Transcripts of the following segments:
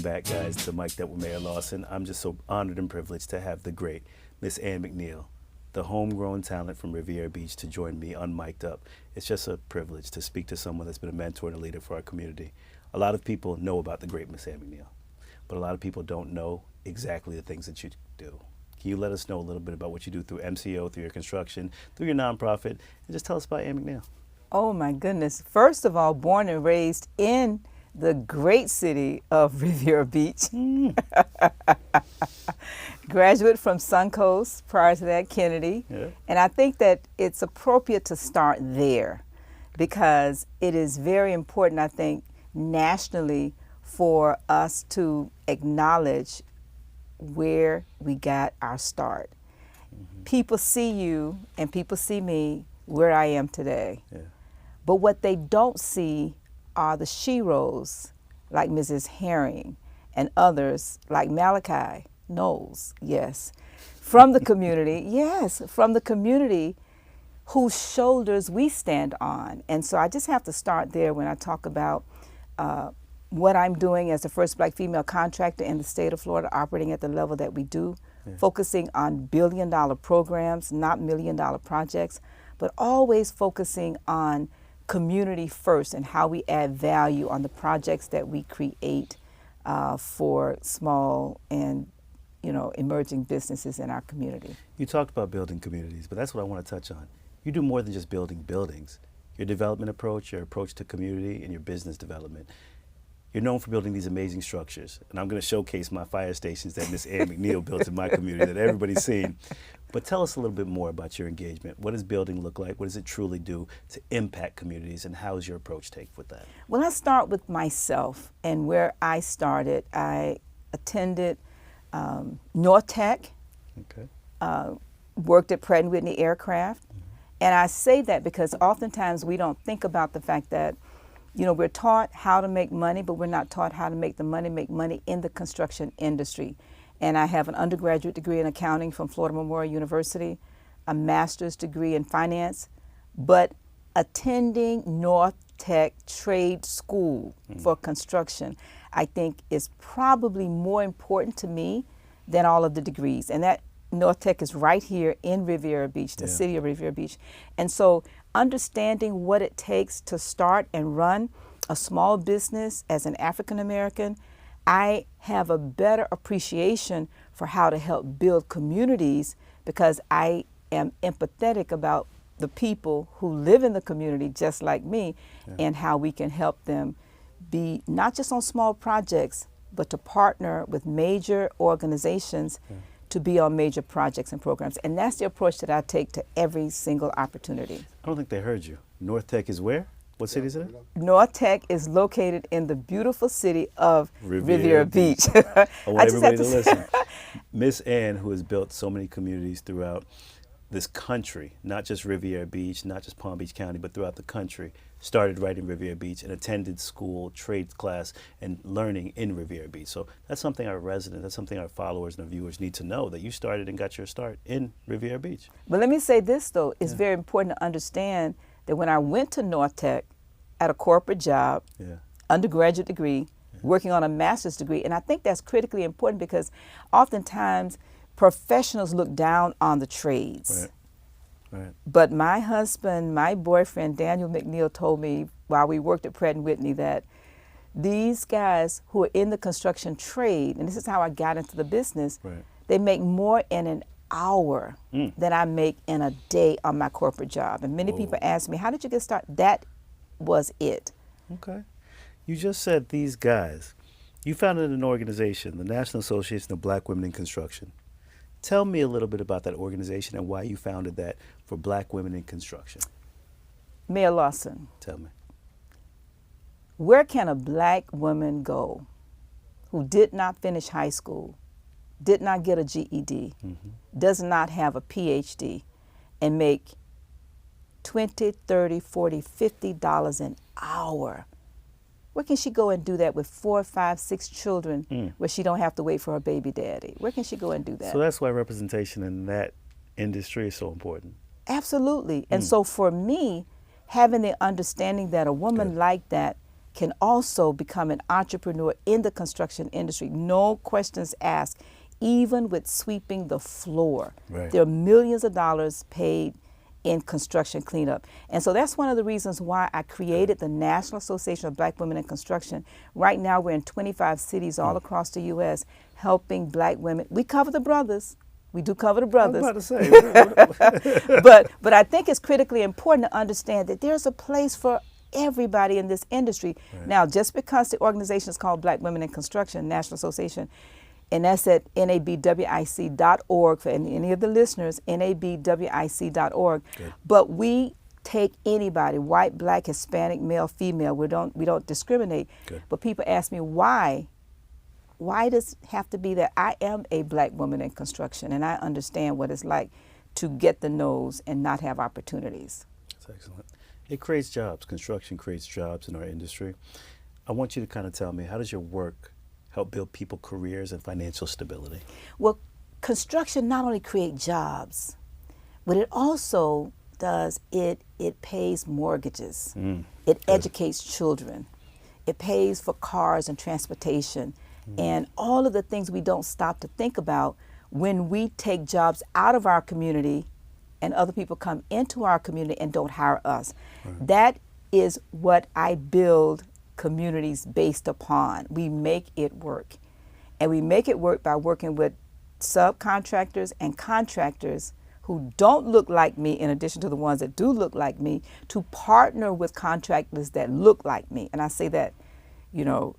back, guys, to Mike That with Mayor Lawson. I'm just so honored and privileged to have the great Miss Ann McNeil, the homegrown talent from Riviera Beach, to join me on Mic'd Up. It's just a privilege to speak to someone that's been a mentor and a leader for our community. A lot of people know about the great Miss Ann McNeil, but a lot of people don't know exactly the things that you do. Can you let us know a little bit about what you do through MCO, through your construction, through your nonprofit, and just tell us about Ann McNeil? Oh my goodness. First of all, born and raised in the great city of Riviera Beach. Graduate from Suncoast, prior to that Kennedy. Yeah. And I think that it's appropriate to start there because it is very important, I think, nationally for us to acknowledge where we got our start. People see you and people see me where I am today. Yeah. But what they don't see are the sheroes like Mrs. Herring and others like Malachi Knowles, yes, from the community, yes, from the community whose shoulders we stand on. And so I just have to start there when I talk about what I'm doing as the first Black female contractor in the state of Florida, operating at the level that we do, focusing on billion-dollar programs, not million-dollar projects, but always focusing on community first and how we add value on the projects that we create for small and emerging businesses in our community. You talked about building communities, but that's what I want to touch on. You do more than just building buildings. Your development approach, your approach to community, and your business development. You're known for building these amazing structures, and I'm going to showcase my fire stations that Miss Ann McNeil built in my community that everybody's seen. But tell us a little bit more about your engagement. What does building look like? What does it truly do to impact communities, and how is your approach take with that? Well, I start with myself and where I started. I attended North Tech, worked at Pratt & Whitney Aircraft, and I say that because oftentimes we don't think about the fact that we're taught how to make money, but we're not taught how to make money in the construction industry. And I have an undergraduate degree in accounting from Florida Memorial University, a master's degree in finance, but attending North Tech Trade School for construction, I think is probably more important to me than all of the degrees. And that North Tech is right here in Riviera Beach, the city of Riviera Beach. And so understanding what it takes to start and run a small business as an African American, I have a better appreciation for how to help build communities because I am empathetic about the people who live in the community just like me and how we can help them be not just on small projects, but to partner with major organizations to be on major projects and programs. And that's the approach that I take to every single opportunity. I don't think they heard you. North Tech is where? What city is it? North Tech is located in the beautiful city of Riviera Beach. I want everybody to listen. Miss Ann, who has built so many communities throughout this country, not just Riviera Beach, not just Palm Beach County, but throughout the country, started right in Riviera Beach and attended school, trades class, and learning in Riviera Beach. So that's something our residents, that's something our followers and our viewers need to know, that you started and got your start in Riviera Beach. But let me say this, though. It's very important to understand that when I went to North Tech at a corporate job, undergraduate degree, working on a master's degree, and I think that's critically important because oftentimes professionals look down on the trades. Right. But my husband, my boyfriend, Daniel McNeil, told me while we worked at Pratt & Whitney that these guys who are in the construction trade, and this is how I got into the business, they make more in an hour than I make in a day on my corporate job. And many people ask me, how did you get started? That was it. Okay. You just said these guys. You founded an organization, the National Association of Black Women in Construction. Tell me a little bit about that organization and why you founded that for Black women in construction. Mayor Lawson. Tell me. Where can a Black woman go who did not finish high school, did not get a GED, does not have a PhD, and make $20, $30, $40, $50 an hour? Where can she go and do that with 4, 5, 6 children where she don't have to wait for her baby daddy? Where can she go and do that? So that's why representation in that industry is so important. Absolutely. And so for me, having the understanding that a woman like that can also become an entrepreneur in the construction industry. No questions asked, even with sweeping the floor. Right. There are millions of dollars paid in construction cleanup. And so that's one of the reasons why I created the National Association of Black Women in Construction. Right now we're in 25 cities all across the U.S. helping black women. We cover the brothers. We do cover the brothers. I was about to say. But I think it's critically important to understand that there's a place for everybody in this industry. Right. Now, just because the organization is called Black Women in Construction, National Association, and that's at nabwic.org for any of the listeners, nabwic.org. Good. But we take anybody, white, black, Hispanic, male, female. We don't discriminate. Good. But people ask me why. Why does it have to be that I am a black woman in construction and I understand what it's like to get the nose and not have opportunities? That's excellent. It creates jobs. Construction creates jobs in our industry. I want you to kind of tell me, how does your work help build people careers and financial stability? Well, construction not only creates jobs, but it also does, it pays mortgages. It educates children. It pays for cars and transportation. And all of the things we don't stop to think about when we take jobs out of our community and other people come into our community and don't hire us. Right. That is what I build communities based upon. We make it work. And we make it work by working with subcontractors and contractors who don't look like me, in addition to the ones that do look like me, to partner with contractors that look like me. And I say that,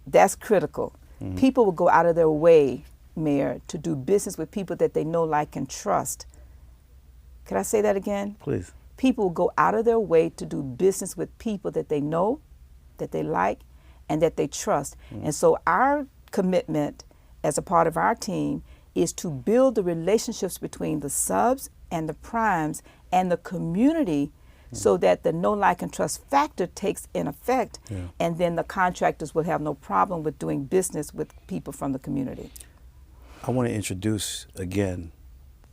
that's critical. People will go out of their way, Mayor, to do business with people that they know, like, and trust. Could I say that again? Please. People will go out of their way to do business with people that they know, that they like, and that they trust. And so our commitment as a part of our team is to build the relationships between the subs and the primes and the community so that the know, like, and trust factor takes in effect, and then the contractors will have no problem with doing business with people from the community. I want to introduce, again,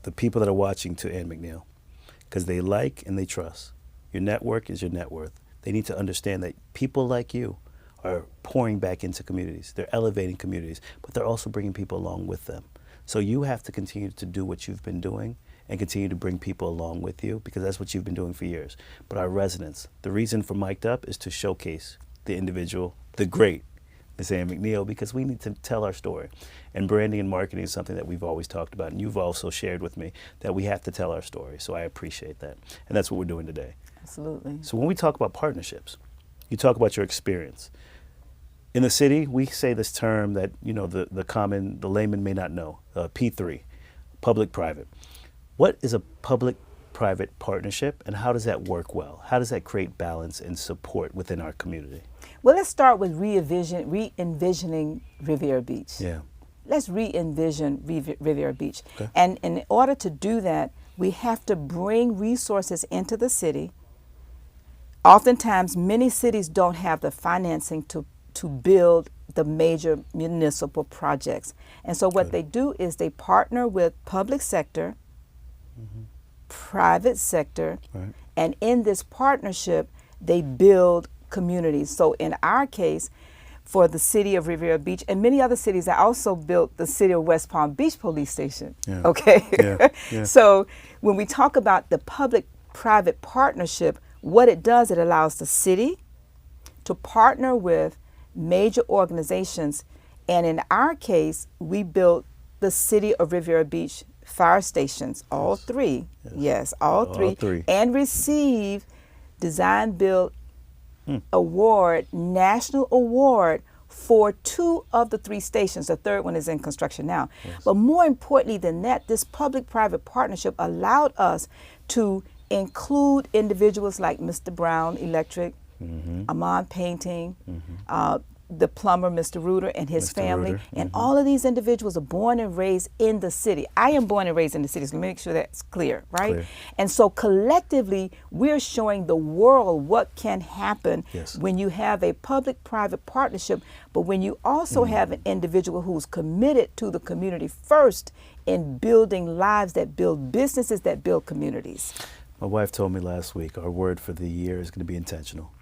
the people that are watching to Ann McNeil, because they like and they trust. Your network is your net worth. They need to understand that people like you are pouring back into communities. They're elevating communities, but they're also bringing people along with them. So you have to continue to do what you've been doing and continue to bring people along with you, because that's what you've been doing for years. But our residents, the reason for Mic'd Up is to showcase the individual, the great Miss Ann McNeil, because we need to tell our story. And branding and marketing is something that we've always talked about, and you've also shared with me that we have to tell our story. So I appreciate that. And that's what we're doing today. Absolutely. So when we talk about partnerships, you talk about your experience. In the city, we say this term that, the layman may not know, P3, public-private. What is a public-private partnership, and how does that work well? How does that create balance and support within our community? Well, let's start with re-envisioning Riviera Beach. Yeah. Let's re-envision Riviera Beach. Okay. And in order to do that, we have to bring resources into the city. Oftentimes, many cities don't have the financing to build the major municipal projects. And so what they do is they partner with public sector, private sector, and in this partnership, they build communities. So in our case, for the city of Riviera Beach and many other cities, I also built the city of West Palm Beach Police Station. Yeah. Okay. Yeah. So when we talk about the public-private partnership, what it does, it allows the city to partner with major organizations. And in our case, we built the city of Riviera Beach fire stations, all three. Yes, all three. And receive Design Build Award, National Award for 2 of the 3 stations. The third one is in construction now. Yes. But more importantly than that, this public-private partnership allowed us to include individuals like Mr. Brown Electric, Amon Painting, the plumber, Mr. Reuter, and his family. And all of these individuals are born and raised in the city. I am born and raised in the city, so let me make sure that's clear, right? Clear. And so collectively, we're showing the world what can happen when you have a public-private partnership, but when you also have an individual who's committed to the community first in building lives that build businesses that build communities. My wife told me last week our word for the year is going to be intentional.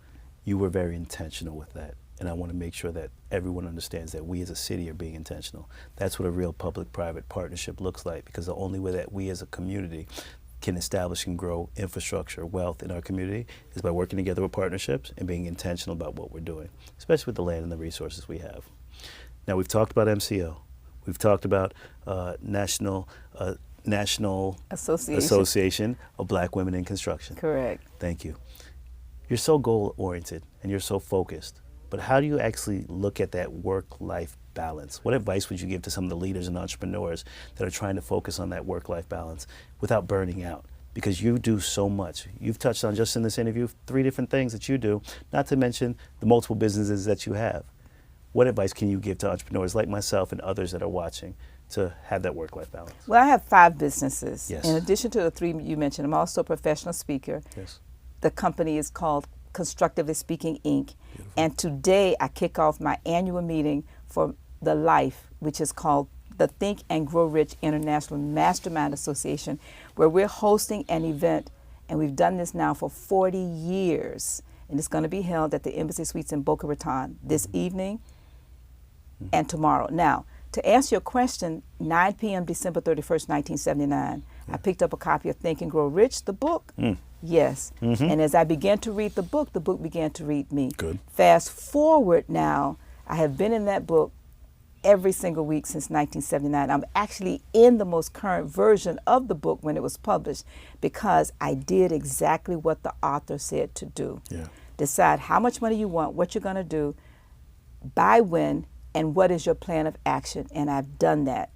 You were very intentional with that. And I want to make sure that everyone understands that we as a city are being intentional. That's what a real public-private partnership looks like, because the only way that we as a community can establish and grow infrastructure, wealth in our community is by working together with partnerships and being intentional about what we're doing, especially with the land and the resources we have. Now, we've talked about MCO. We've talked about National Association of Black Women in Construction. Correct. Thank you. You're so goal-oriented and you're so focused, but how do you actually look at that work-life balance? What advice would you give to some of the leaders and entrepreneurs that are trying to focus on that work-life balance without burning out? Because you do so much. You've touched on, just in this interview, 3 different things that you do, not to mention the multiple businesses that you have. What advice can you give to entrepreneurs like myself and others that are watching to have that work-life balance? Well, I have 5 businesses. Yes. In addition to the 3 you mentioned, I'm also a professional speaker. Yes. The company is called Constructively Speaking, Inc. Beautiful. And today I kick off my annual meeting for the Life, which is called the Think and Grow Rich International Mastermind Association, where we're hosting an event, and we've done this now for 40 years. And it's going to be held at the Embassy Suites in Boca Raton this evening and tomorrow. Now, to answer your question, 9 p.m. December 31st, 1979, I picked up a copy of Think and Grow Rich, the book. Yes. And as I began to read the book began to read me. Good. Fast forward now, I have been in that book every single week since 1979. I'm actually in the most current version of the book when it was published, because I did exactly what the author said to do. Yeah. Decide how much money you want, what you're going to do, by when, and what is your plan of action. And I've done that.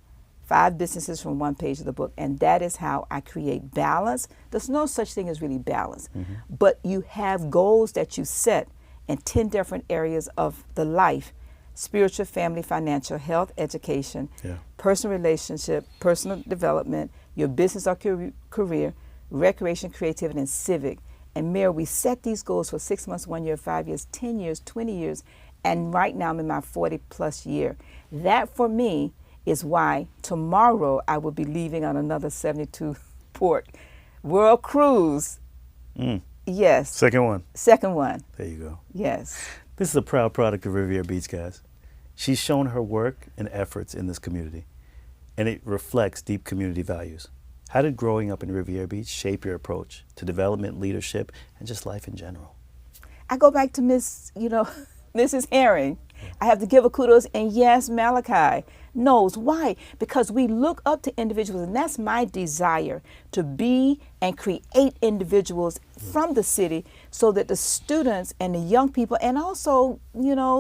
5 businesses from 1 page of the book. And that is how I create balance. There's no such thing as really balance. But you have goals that you set in 10 different areas of the life: spiritual, family, financial, health, education, personal relationship, personal development, your business or career, recreation, creativity, and civic. And Mayor, we set these goals for 6 months, 1 year, 5 years, 10 years, 20 years, and right now I'm in my 40-plus year. That, for me, is why tomorrow I will be leaving on another 72-port world cruise. Yes. Second one. Second one. There you go. Yes. This is a proud product of Riviera Beach, guys. She's shown her work and efforts in this community, and it reflects deep community values. How did growing up in Riviera Beach shape your approach to development, leadership, and just life in general? I go back to Mrs. Herring. I have to give her kudos, and yes, Malachi knows. Why? Because we look up to individuals, and that's my desire, to be and create individuals from the city so that the students and the young people, and also,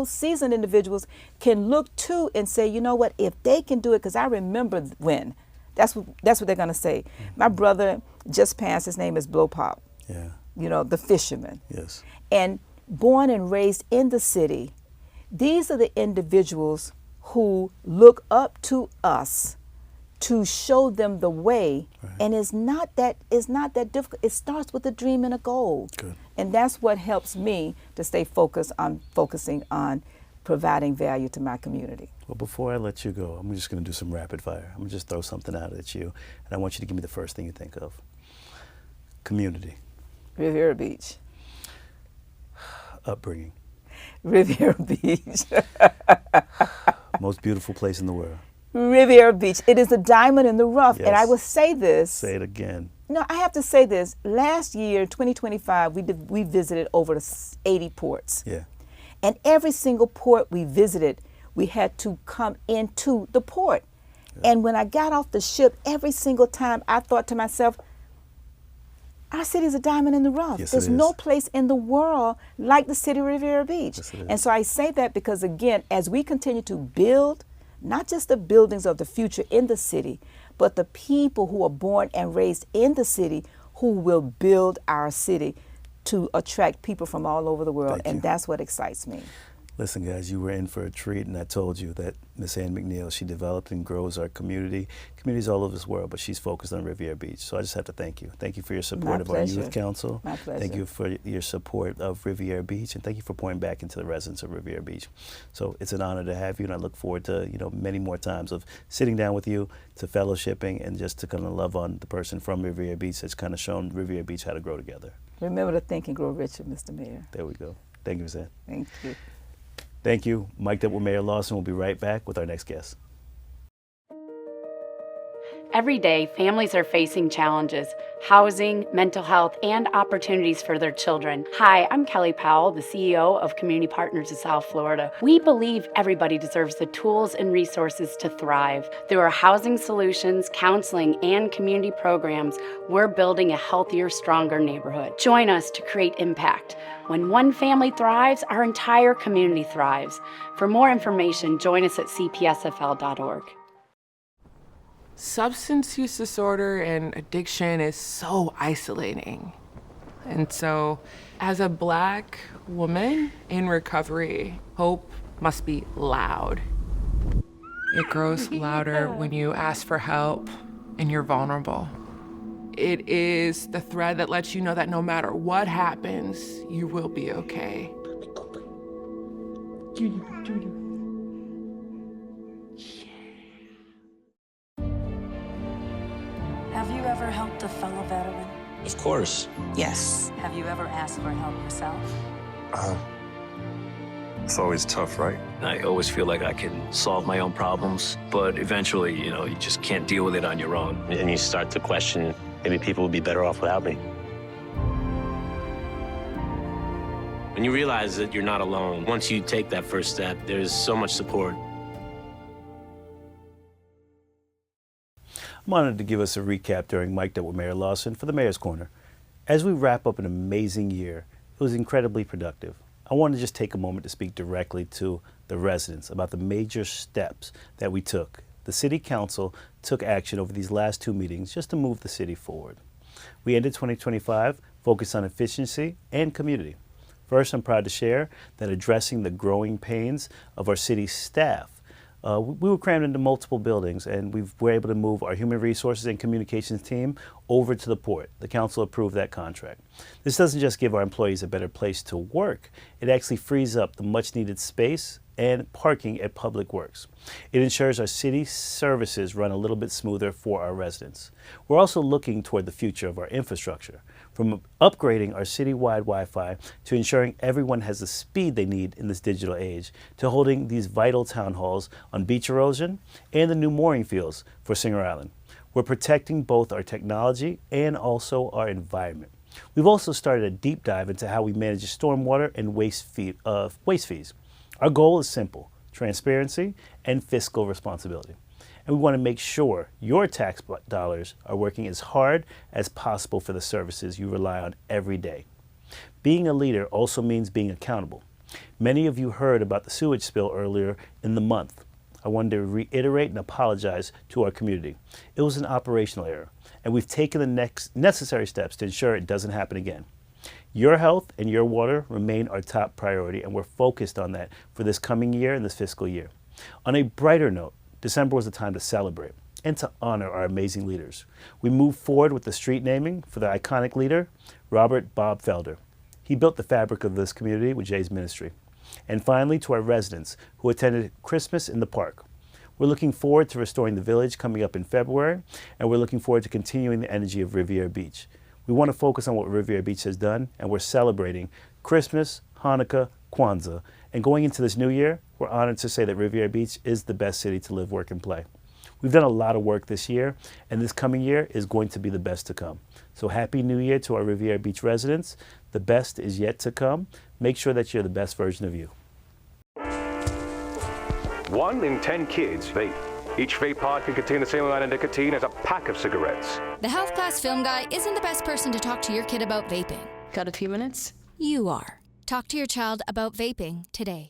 seasoned individuals, can look to and say, you know what, if they can do it, because I remember when. That's what they're going to say. My brother just passed, his name is Blow Pop. Yeah. The fisherman. Yes. And born and raised in the city, these are the individuals who look up to us to show them the way. Right. And it's not that difficult. It starts with a dream and a goal. Good. And that's what helps me to stay focusing on providing value to my community. Well, before I let you go, I'm just going to do some rapid fire. I'm going to just throw something out at you, and I want you to give me the first thing you think of. Community. Riviera Beach. Upbringing. Riviera Beach. Most beautiful place in the world. Riviera Beach. It is a diamond in the rough. Yes. And I will say this. Say it again. No, I have to say this. Last year, 2025, we visited over 80 ports. Yeah. And every single port we visited, we had to come into the port. Yeah. And when I got off the ship, every single time I thought to myself, our city is a diamond in the rough. Yes, There's no place in the world like the city of Riviera Beach. Yes, it is. And so I say that because, again, as we continue to build, not just the buildings of the future in the city, but the people who are born and raised in the city who will build our city to attract people from all over the world. Thank you. And that's what excites me. Listen, guys, you were in for a treat, and I told you that Miss Ann McNeil, she developed and grows our communities all over this world, but she's focused on Riviera Beach. So I just have to thank you. Thank you for your support of our youth council. My pleasure. Thank you for your support of Riviera Beach, and thank you for pouring back into the residents of Riviera Beach. So it's an honor to have you, and I look forward to many more times of sitting down with you, to fellowshipping, and just to kind of love on the person from Riviera Beach that's kind of shown Riviera Beach how to grow together. Remember to think and grow richer, Mr. Mayor. There we go. Thank you, Miss Ann. Thank you. Thank you. Mic'd Up with Mayor Lawson. We'll be right back with our next guest. Every day, families are facing challenges: housing, mental health, and opportunities for their children. Hi, I'm Kelly Powell, the CEO of Community Partners of South Florida. We believe everybody deserves the tools and resources to thrive. Through our housing solutions, counseling, and community programs, we're building a healthier, stronger neighborhood. Join us to create impact. When one family thrives, our entire community thrives. For more information, join us at cpsfl.org. Substance use disorder and addiction is so isolating. And so, as a Black woman in recovery, hope must be loud. It grows louder when you ask for help and you're vulnerable. It is the thread that lets you know that no matter what happens, you will be okay. Have you ever helped a fellow veteran? Of course. Yes. Have you ever asked for help yourself? It's always tough, right? I always feel like I can solve my own problems, but eventually, you just can't deal with it on your own. And you start to question, maybe people would be better off without me. When you realize that you're not alone, once you take that first step, there's so much support. I'm honored to give us a recap during Mic'd Up with Mayor Lawson for the Mayor's Corner. As we wrap up an amazing year, it was incredibly productive. I want to just take a moment to speak directly to the residents about the major steps that we took. The City Council took action over these last 2 meetings just to move the city forward. We ended 2025 focused on efficiency and community. First, I'm proud to share that addressing the growing pains of our city staff, we were crammed into multiple buildings, and we were able to move our human resources and communications team over to the port. The council approved that contract. This doesn't just give our employees a better place to work, it actually frees up the much needed space and parking at Public Works. It ensures our city services run a little bit smoother for our residents. We're also looking toward the future of our infrastructure, from upgrading our citywide Wi-Fi to ensuring everyone has the speed they need in this digital age, to holding these vital town halls on beach erosion and the new mooring fields for Singer Island. We're protecting both our technology and also our environment. We've also started a deep dive into how we manage stormwater and waste fees. Our goal is simple: transparency and fiscal responsibility. And we want to make sure your tax dollars are working as hard as possible for the services you rely on every day. Being a leader also means being accountable. Many of you heard about the sewage spill earlier in the month. I wanted to reiterate and apologize to our community. It was an operational error, and we've taken the next necessary steps to ensure it doesn't happen again. Your health and your water remain our top priority, and we're focused on that for this coming year and this fiscal year. On a brighter note, December was a time to celebrate and to honor our amazing leaders. We moved forward with the street naming for the iconic leader, Robert Bob Felder. He built the fabric of this community with Jay's ministry. And finally, to our residents who attended Christmas in the park. We're looking forward to restoring the village coming up in February, and we're looking forward to continuing the energy of Riviera Beach. We want to focus on what Riviera Beach has done, and we're celebrating Christmas, Hanukkah, Kwanzaa. And going into this new year, we're honored to say that Riviera Beach is the best city to live, work, and play. We've done a lot of work this year, and this coming year is going to be the best to come. So Happy New Year to our Riviera Beach residents. The best is yet to come. Make sure that you're the best version of you. 1 in 10 kids vape. Each vape pod can contain the same amount of nicotine as a pack of cigarettes. The Health Class Film Guy isn't the best person to talk to your kid about vaping. Got a few minutes? You are. Talk to your child about vaping today.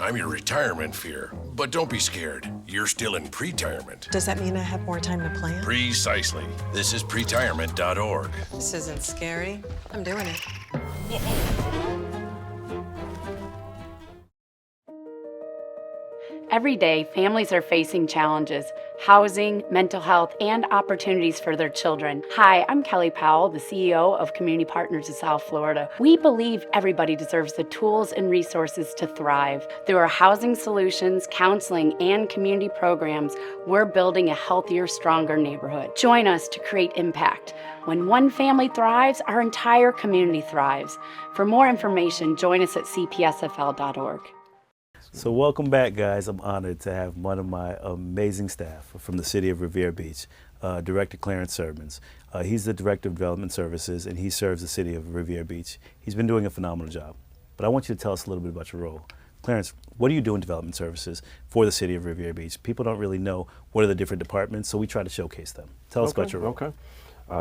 I'm your retirement fear, but don't be scared. You're still in pre-tirement. Does that mean I have more time to plan? Precisely. This is pretirement.org. This isn't scary. I'm doing it. Every day, families are facing challenges: housing, mental health, and opportunities for their children. Hi, I'm Kelly Powell, the CEO of Community Partners of South Florida. We believe everybody deserves the tools and resources to thrive. Through our housing solutions, counseling, and community programs, we're building a healthier, stronger neighborhood. Join us to create impact. When one family thrives, our entire community thrives. For more information, join us at cpsfl.org. So welcome back, guys. I'm honored to have one of my amazing staff from the city of Riviera Beach, Director Clarence Sirmons. He's the Director of Development Services, and he serves the city of Riviera Beach. He's been doing a phenomenal job. But I want you to tell us a little bit about your role. Clarence, what do you do in development services for the city of Riviera Beach? People don't really know what are the different departments, so we try to showcase them. Tell us about your role. Okay.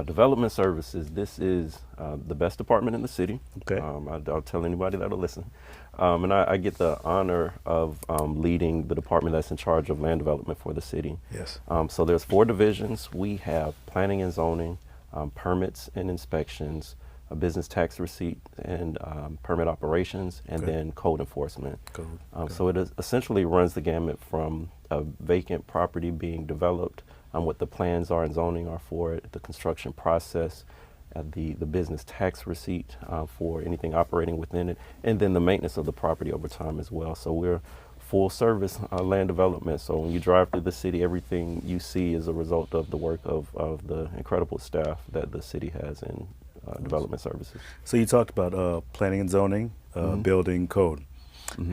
Development services, this is the best department in the city. Okay. I'll tell anybody that'll listen. And I get the honor of leading the department that's in charge of land development for the city. Yes. So there's 4 divisions. We have planning and zoning, permits and inspections, a business tax receipt and permit operations, and then code enforcement. So it essentially runs the gamut from a vacant property being developed, what the plans are and zoning are for it, the construction process, the business tax receipt for anything operating within it, and then the maintenance of the property over time as well. So we're full service land development. So when you drive through the city, everything you see is a result of the work of the incredible staff that the city has in development services. So you talked about planning and zoning, building, code.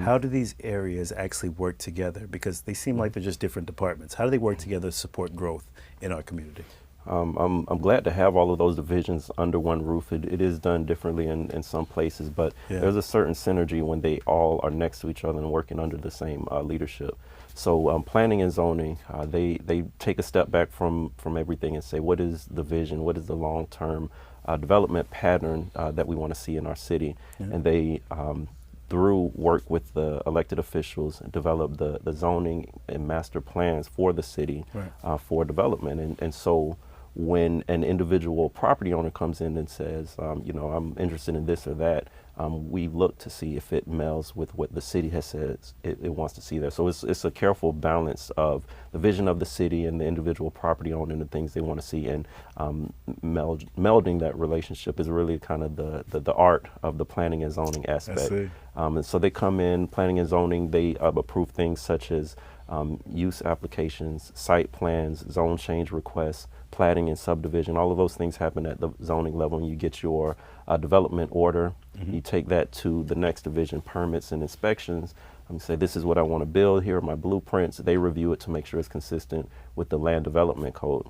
How do these areas actually work together? Because they seem like they're just different departments. How do they work together to support growth in our community? I'm glad to have all of those divisions under one roof. It is done differently in some places, but there's a certain synergy when they all are next to each other and working under the same leadership. So planning and zoning, they take a step back from everything and say, what is the vision? What is the long-term development pattern that we want to see in our city? And they through work with the elected officials, develop the zoning and master plans for the city for development. And so when an individual property owner comes in and says, I'm interested in this or that, we look to see if it melds with what the city has said it wants to see there. So it's a careful balance of the vision of the city and the individual property owner and the things they want to see, and melding that relationship is really kind of the art of the planning and zoning aspect. And so they come in, planning and zoning, they approve things such as use applications, site plans, zone change requests, platting and subdivision. All of those things happen at the zoning level, and you get your development order. You take that to the next division, permits and inspections. Say, this is what I want to build, here are my blueprints. They review it to make sure it's consistent with the land development code.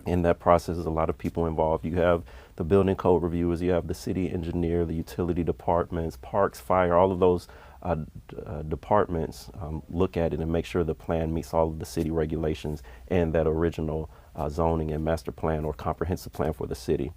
In that process, there's a lot of people involved. You have the building code reviewers, you have the city engineer, the utility departments, parks, fire, all of those departments look at it and make sure the plan meets all of the city regulations and that original zoning and master plan or comprehensive plan for the city.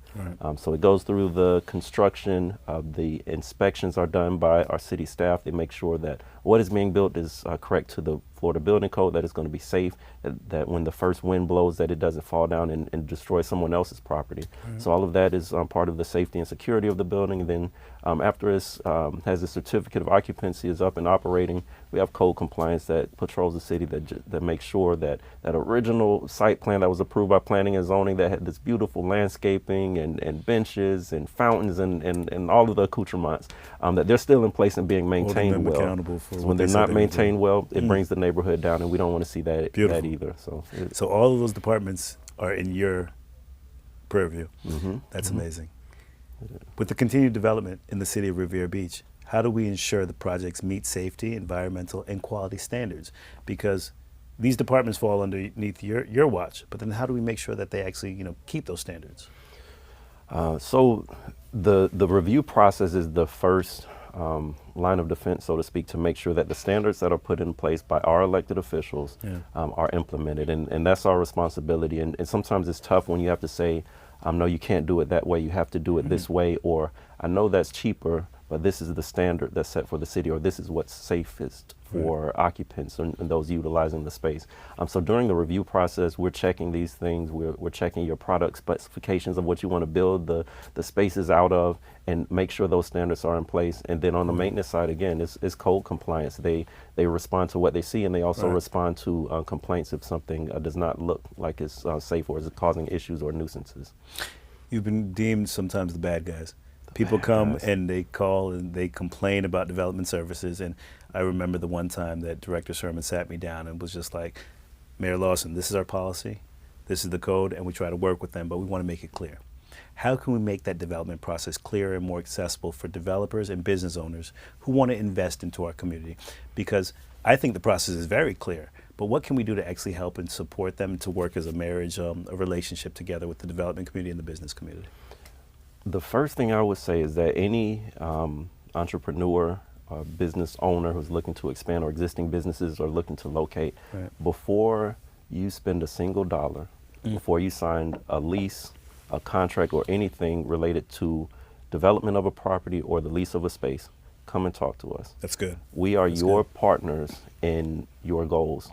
So it goes through the construction, the inspections are done by our city staff. They make sure that what is being built is correct to the Florida building code, that it's going to be safe, that when the first wind blows that it doesn't fall down and destroy someone else's property. So all of that is part of the safety and security of the building. And then after it has a certificate of occupancy, is up and operating, we have code compliance that patrols the city that makes sure that that original site plan that was approved by planning and zoning that had this beautiful landscaping and benches and fountains and all of the accoutrements, that they're still in place and being maintained well. So when they're not maintained well, it brings the neighborhood down, and we don't want to see that either. So all of those departments are in your purview. That's amazing. With the continued development in the city of Riviera Beach, how do we ensure the projects meet safety, environmental, and quality standards? Because these departments fall underneath your watch, but then how do we make sure that they actually keep those standards? So the review process is the first line of defense, so to speak, to make sure that the standards that are put in place by our elected officials are implemented. And that's our responsibility. And sometimes it's tough when you have to say, no, you can't do it that way. You have to do it this way. Or I know that's cheaper, but this is the standard that's set for the city, or this is what's safest for occupants and those utilizing the space. So during the review process, we're checking these things. We're checking your product specifications of what you want to build the spaces out of, and make sure those standards are in place. And then on the maintenance side, again, it's code compliance. They respond to what they see, and they also respond to complaints if something does not look like it's safe or is causing issues or nuisances. You've been deemed sometimes the bad guys. People come and they call and they complain about development services. And I remember the one time that Director Sirmons sat me down and was just like, Mayor Lawson, this is our policy, this is the code, and we try to work with them, but we want to make it clear. How can we make that development process clearer and more accessible for developers and business owners who want to invest into our community? Because I think the process is very clear, but what can we do to actually help and support them to work as a marriage, a relationship together with the development community and the business community? The first thing I would say is that any entrepreneur or business owner who's looking to expand, or existing businesses are looking to locate, before you spend a single dollar, before you sign a lease, a contract, or anything related to development of a property or the lease of a space, come and talk to us. That's good. We are your partners in your goals.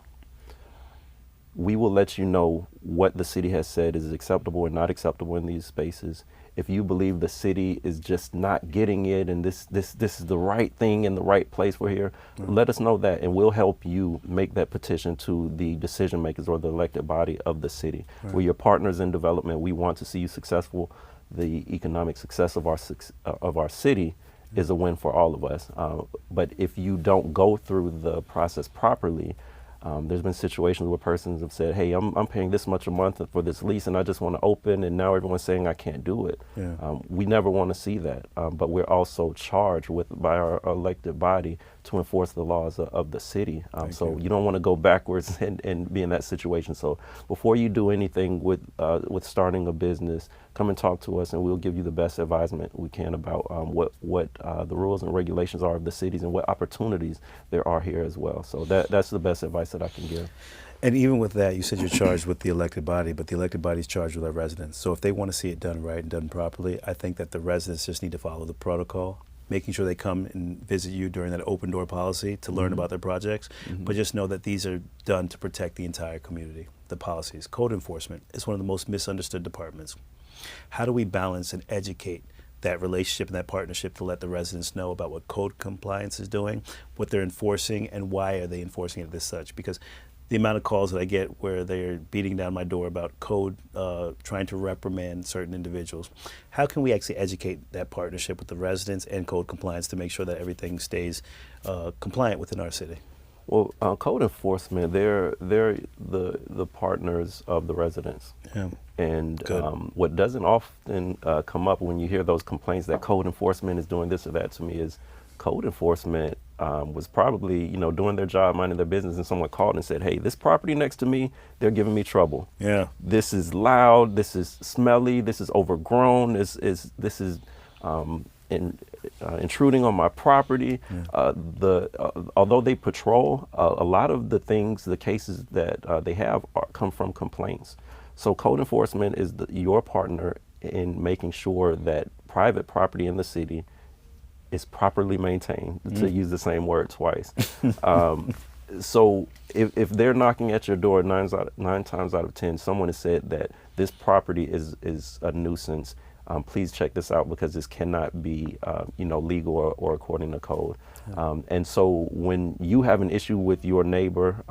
We will let you know what the city has said is acceptable and not acceptable in these spaces. If you believe the city is just not getting it and this is the right thing in the right place for here, let us know that, and we'll help you make that petition to the decision makers or the elected body of the city. We're your partners in development. We want to see you successful. The economic success of our city is a win for all of us. But if you don't go through the process properly, there's been situations where persons have said, hey, I'm paying this much a month for this lease and I just want to open, and now everyone's saying I can't do it. We never want to see that, but we're also charged by our elected body to enforce the laws of the city. So you don't want to go backwards and be in that situation. So before you do anything with starting a business, come and talk to us, and we'll give you the best advisement we can about what the rules and regulations are of the cities and what opportunities there are here as well. So that's the best advice that I can give. And even with that, you said you're charged with the elected body, but the elected body is charged with our residents. So if they want to see it done right and done properly, I think that the residents just need to follow the protocol, making sure they come and visit you during that open door policy to learn about their projects, but just know that these are done to protect the entire community. The policies, code enforcement is one of the most misunderstood departments. How do we balance and educate that relationship and that partnership to let the residents know about what code compliance is doing, what they're enforcing, and why are they enforcing it as such? Because the amount of calls that I get where they're beating down my door about code, trying to reprimand certain individuals. How can we actually educate that partnership with the residents and code compliance to make sure that everything stays compliant within our city? Well, code enforcement, they're the partners of the residents. And what doesn't often come up when you hear those complaints that code enforcement is doing this or that to me is code enforcement was probably, doing their job, minding their business, and someone called and said, hey, this property next to me, they're giving me trouble. This is loud, this is smelly, this is overgrown, this is intruding on my property. Although they patrol, a lot of the cases that they have come from complaints. So code enforcement is your partner in making sure that private property in the city is properly maintained, to use the same word twice. So if they're knocking at your door 9 times out of 10, someone has said that this property is a nuisance, please check this out because this cannot be legal or according to code. And so when you have an issue with your neighbor,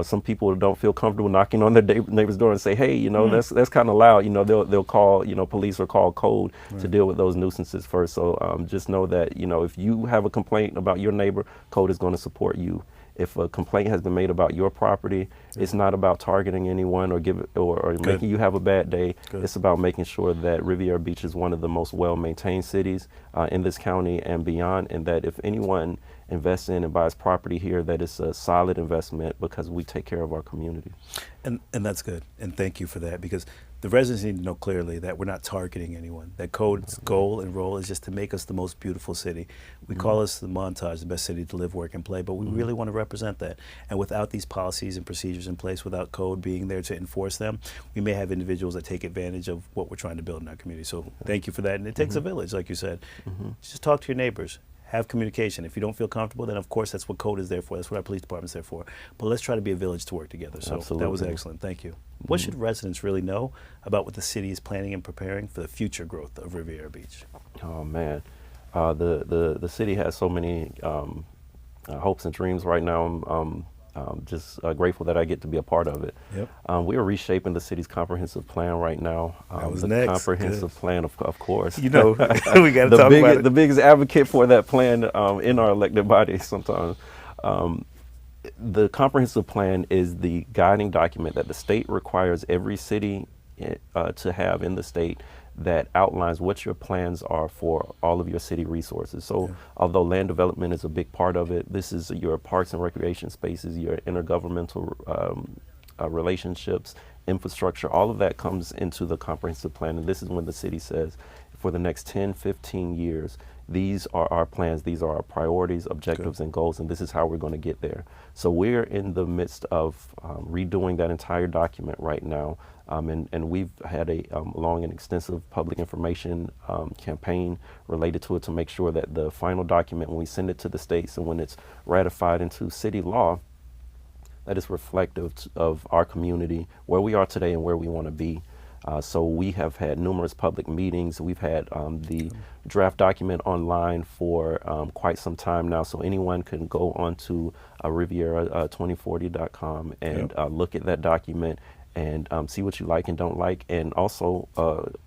some people don't feel comfortable knocking on their neighbor's door and say, hey, that's kind of loud. They'll call, police or call code to deal with those nuisances first. So just know that, if you have a complaint about your neighbor, code is going to support you. If a complaint has been made about your property, it's not about targeting anyone or making you have a bad day. It's about making sure that Riviera Beach is one of the most well-maintained cities in this county and beyond, and that if anyone invests in and buys property here, that it's a solid investment because we take care of our community. And that's good. And thank you for that, because the residents need to know clearly that we're not targeting anyone. That CODE's goal and role is just to make us the most beautiful city. We call us the Montage, the best city to live, work, and play, but we really want to represent that. And without these policies and procedures in place, without CODE being there to enforce them, we may have individuals that take advantage of what we're trying to build in our community. So thank you for that. And it takes a village, like you said. Just talk to your neighbors. Have communication. If you don't feel comfortable, then of course that's what CODE is there for. That's what our police department's there for. But let's try to be a village to work together. So that was excellent. Thank you. What should residents really know about what the city is planning and preparing for the future growth of Riviera Beach? Oh man, the city has so many hopes and dreams right now. I'm just grateful that I get to be a part of it. Yep. We are reshaping the city's comprehensive plan right now. That was the next. comprehensive plan, of course. You know, we got to talk about it. The biggest advocate for that plan in our elected body sometimes. The comprehensive plan is the guiding document that the state requires every city to have in the state, that outlines what your plans are for all of your city resources. So although land development is a big part of it, this is your parks and recreation spaces, your intergovernmental relationships, infrastructure, all of that comes into the comprehensive plan. And this is when the city says, for the next 10, 15 years, these are our plans, these are our priorities, objectives, and goals, and this is how we're going to get there. So we're in the midst of redoing that entire document right now, and we've had a long and extensive public information campaign related to it to make sure that the final document, when we send it to the states and when it's ratified into city law, that is reflective of our community, where we are today and where we want to be. So we have had numerous public meetings. We've had the draft document online for quite some time now, so anyone can go onto Riviera2040.com and look at that document and see what you like and don't like, and also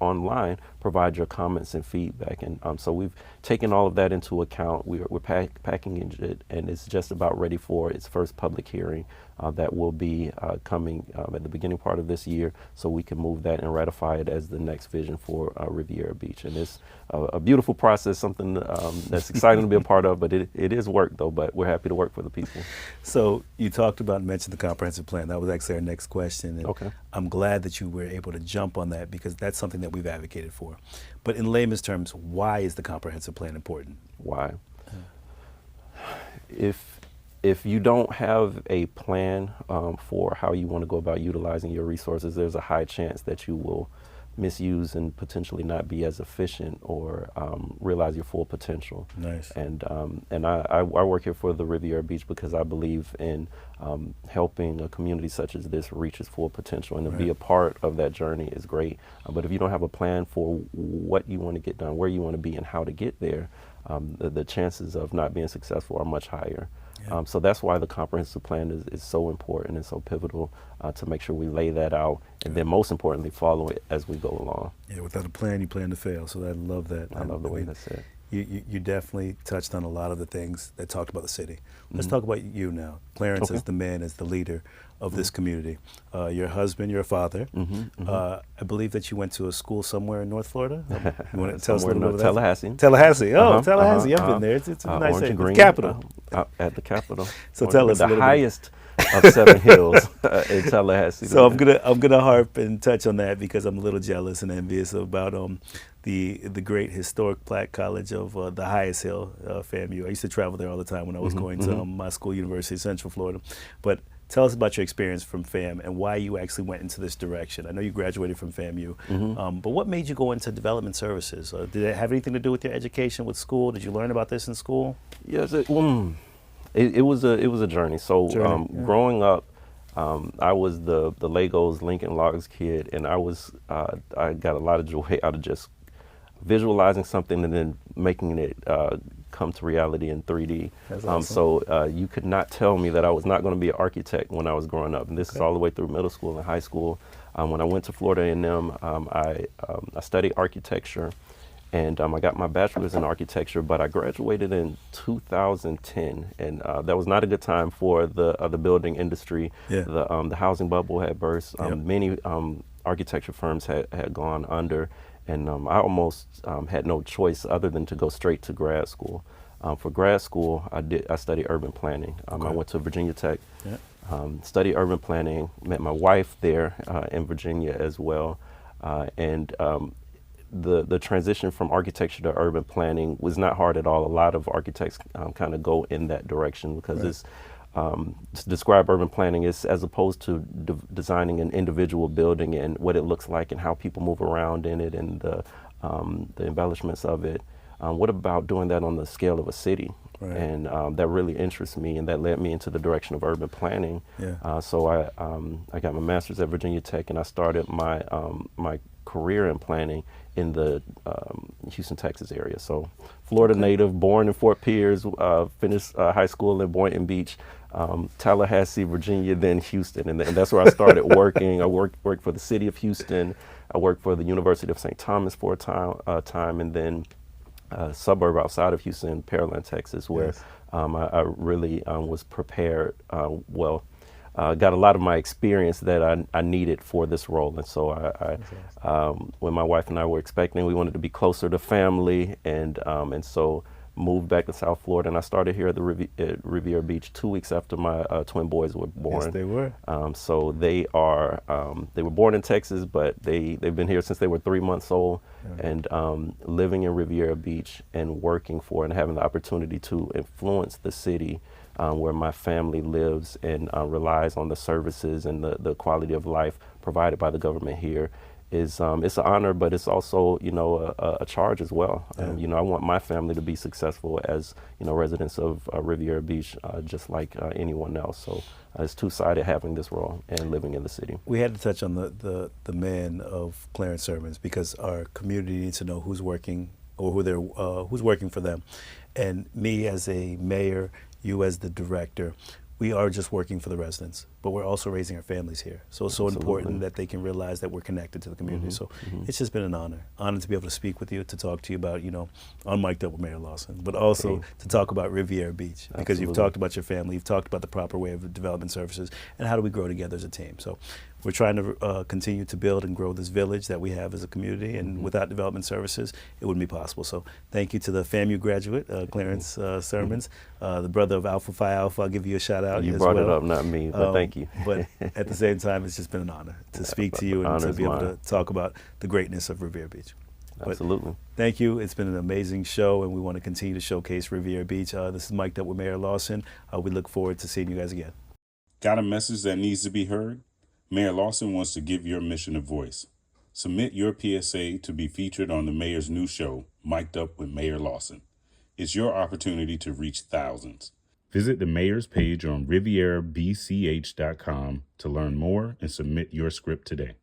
online provide your comments and feedback. And so we've taken all of that into account. We're packaging it, and it's just about ready for its first public hearing that will be coming at the beginning part of this year, so we can move that and ratify it as the next vision for Riviera Beach. And it's a beautiful process, something that's exciting to be a part of, but it is work though, but we're happy to work for the people. So you talked about and mentioned the comprehensive plan. That was actually our next question. And I'm glad that you were able to jump on that, because that's something that we've advocated for. But in layman's terms, why is the comprehensive plan important? Why? If you don't have a plan for how you want to go about utilizing your resources, there's a high chance that you will misuse and potentially not be as efficient or realize your full potential. Nice. And I work here for the Riviera Beach because I believe in helping a community such as this reach its full potential, and to be a part of that journey is great. But if you don't have a plan for what you want to get done, where you want to be, and how to get there, the chances of not being successful are much higher. So that's why the comprehensive plan is so important and so pivotal, to make sure we lay that out, and then most importantly follow it as we go along. Yeah, without a plan, you plan to fail. So I love that. I love the way that's said. You definitely touched on a lot of the things that talked about the city. Let's talk about you now. Clarence as the man, as the leader of this community. Your husband, your father. I believe that you went to a school somewhere in North Florida. You want to tell us a little bit about that? Tallahassee. Tallahassee. Oh, Tallahassee. I've been there. It's a nice area. The capital. At the capital. So tell us a little bit. The highest of 7 hills in Tallahassee. So I'm gonna harp and touch on that, because I'm a little jealous and envious about the great historic Black College of the highest hill, FAMU. I used to travel there all the time when I was going to my school, University of Central Florida. But tell us about your experience from FAM and why you actually went into this direction. I know you graduated from FAMU, but what made you go into development services? Did it have anything to do with your education with school? Did you learn about this in school? Yes, it was a journey. So growing up, I was the Legos Lincoln Logs kid, and I got a lot of joy out of just visualizing something and then making it come to reality in 3D. That's awesome. So you could not tell me that I was not going to be an architect when I was growing up, and this is all the way through middle school and high school. When I went to Florida A&M, I studied architecture, and I got my bachelor's in architecture, but I graduated in 2010, and that was not a good time for the building industry. The housing bubble had burst. Many architecture firms had gone under, and I almost had no choice other than to go straight to grad school. For grad school, I studied urban planning. I went to Virginia Tech, studied urban planning, met my wife there in Virginia as well. And the transition from architecture to urban planning was not hard at all. A lot of architects kind of go in that direction because it's to describe urban planning is as opposed to designing an individual building and what it looks like and how people move around in it and the embellishments of it. What about doing that on the scale of a city? And that really interests me, and that led me into the direction of urban planning. So I got my master's at Virginia Tech, and I started my my career in planning in the Houston, Texas area. So Florida native, born in Fort Pierce, finished high school in Boynton Beach, Tallahassee, Virginia, then Houston. And that's where I started working. I worked for the city of Houston. I worked for the University of St. Thomas for a time, and then a suburb outside of Houston, Pearland, Texas, where I really was prepared got a lot of my experience that I needed for this role. And so when my wife and I were expecting, we wanted to be closer to family, and so moved back to South Florida, and I started here at the Riviera Beach 2 weeks after my twin boys were born. Yes, they were. So they were born in Texas, but they've been here since they were 3 months old, and living in Riviera Beach and working for and having the opportunity to influence the city where my family lives and relies on the services and the quality of life provided by the government here is it's an honor, but it's also a charge as well. I want my family to be successful as residents of Riviera Beach, just like anyone else. So it's two-sided having this role and living in the city. We had to touch on the man of Clarence Sirmons because our community needs to know who's working or who's working for them. And me as a mayor, you as the director, we are just working for the residents, but we're also raising our families here. So it's so important that they can realize that we're connected to the community. So it's just been an honor to be able to speak with you, to talk to you about, on Mic'd Up with Mayor Lawson, but also to talk about Riviera Beach, because you've talked about your family, you've talked about the proper way of development services, and how do we grow together as a team. So we're trying to continue to build and grow this village that we have as a community, and without development services, it wouldn't be possible. So thank you to the FAMU graduate, Clarence Sirmons, the brother of Alpha Phi Alpha. I'll give you a shout out. You brought it up, not me, but thank you. But at the same time, it's just been an honor to speak to you and to be able to talk about the greatness of Riviera Beach. Absolutely. Thank you. It's been an amazing show, and we want to continue to showcase Riviera Beach. This is Mic'd Up with Mayor Lawson. We look forward to seeing you guys again. Got a message that needs to be heard? Mayor Lawson wants to give your mission a voice. Submit your PSA to be featured on the mayor's new show, Mic'd Up with Mayor Lawson. It's your opportunity to reach thousands. Visit the mayor's page on rivierabch.com to learn more and submit your script today.